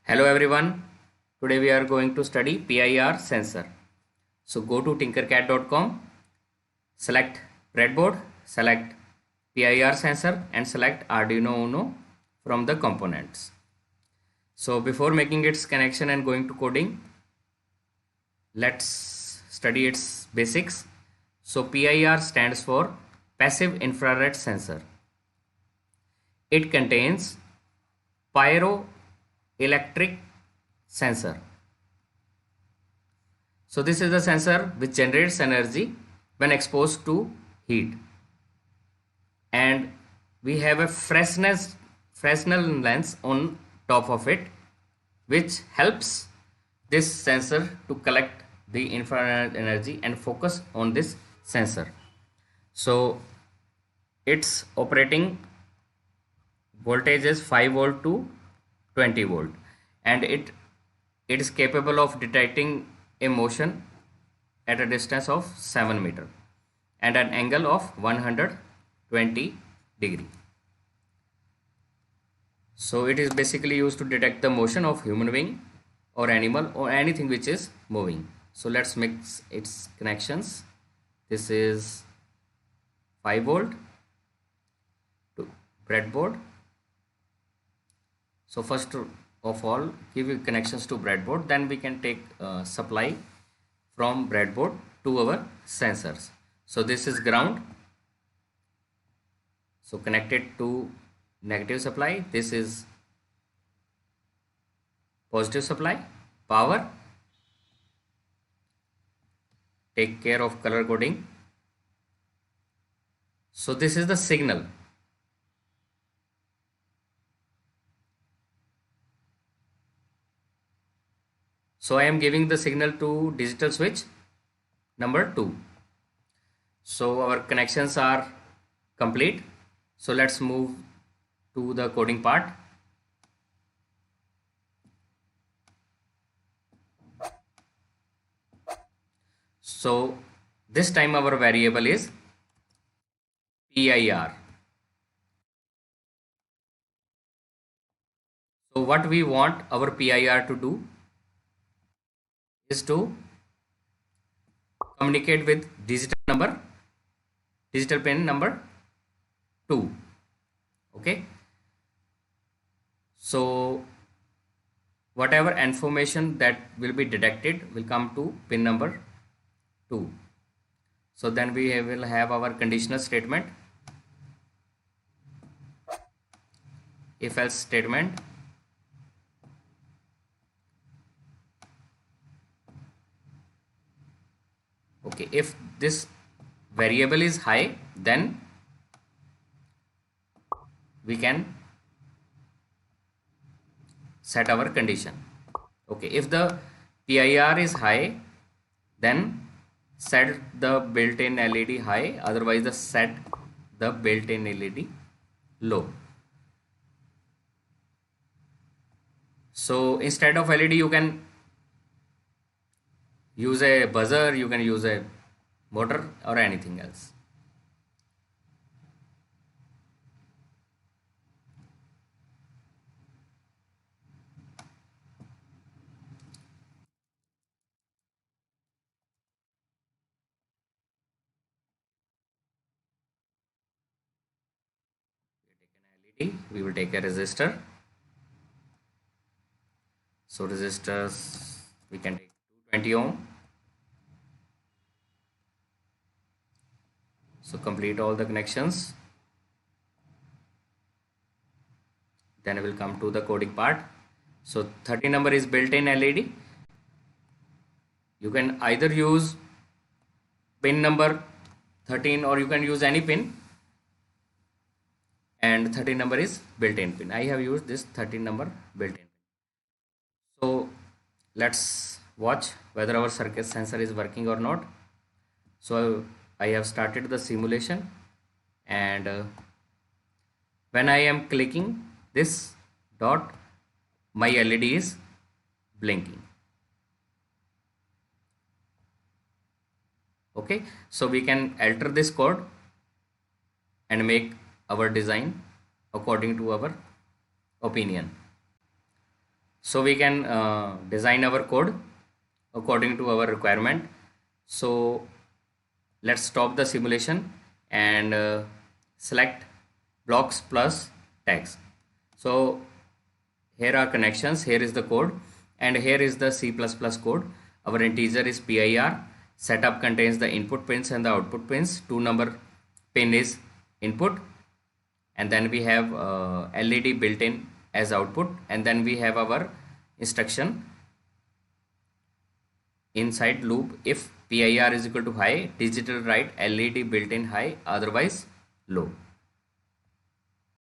Hello everyone. Today we are going to study PIR sensor. So go to tinkercad.com, select breadboard, select PIR sensor and select Arduino Uno from the components. So before making its connection and going to coding, let's study its basics. So PIR stands for passive infrared sensor. It contains pyroelectric sensor. So this is the sensor which generates energy when exposed to heat, and we have a Fresnel lens on top of it, which helps this sensor to collect the infrared energy and focus on this sensor. So its operating voltage is 5 volt to 20 volt, and it is capable of detecting a motion at a distance of 7 meter and an angle of 120 degree. So it is basically used to detect the motion of human being or animal or anything which is moving. So let's mix its connections. This is 5 volt to breadboard. So first of all, give connections to breadboard, then we can take supply from breadboard to our sensors. So this is ground, so connected to negative supply. This is positive supply. Power, take care of color coding. So this is the signal. So I am giving the signal to digital switch number 2. So our connections are complete. So let's move to the coding part. So this time our variable is PIR. So what we want our PIR to do is to communicate with digital pin number 2. Okay. So whatever information that will be detected will come to pin number 2. So then we will have our conditional statement, if else statement. Okay, if this variable is high, then we can set our condition. Okay, if the PIR is high, then set the built-in LED high, otherwise the set the built-in LED low. So instead of LED you can use a buzzer, you can use a motor or anything else. We will take a resistor. So resistors we can take 220 ohm. So complete all the connections. Then I will come to the coding part. So 30 number is built-in LED. You can either use pin number 13 or you can use any pin, and 13 number is built-in pin. I have used this 13 number built-in pin. So let's watch whether our circuit sensor is working or not. So I have started the simulation, and when I am clicking this dot, my LED is blinking. Okay, so we can alter this code and make our design according to our opinion. So we can design our code according to our requirement. So let's stop the simulation and select blocks plus tags. So here are connections, here is the code, and here is the C++ code. Our integer is PIR. Setup contains the input pins and the output pins. 2-number pin is input, and then we have LED built in as output, and then we have our instruction inside loop. If PIR is equal to high, digital write LED built in high, otherwise low.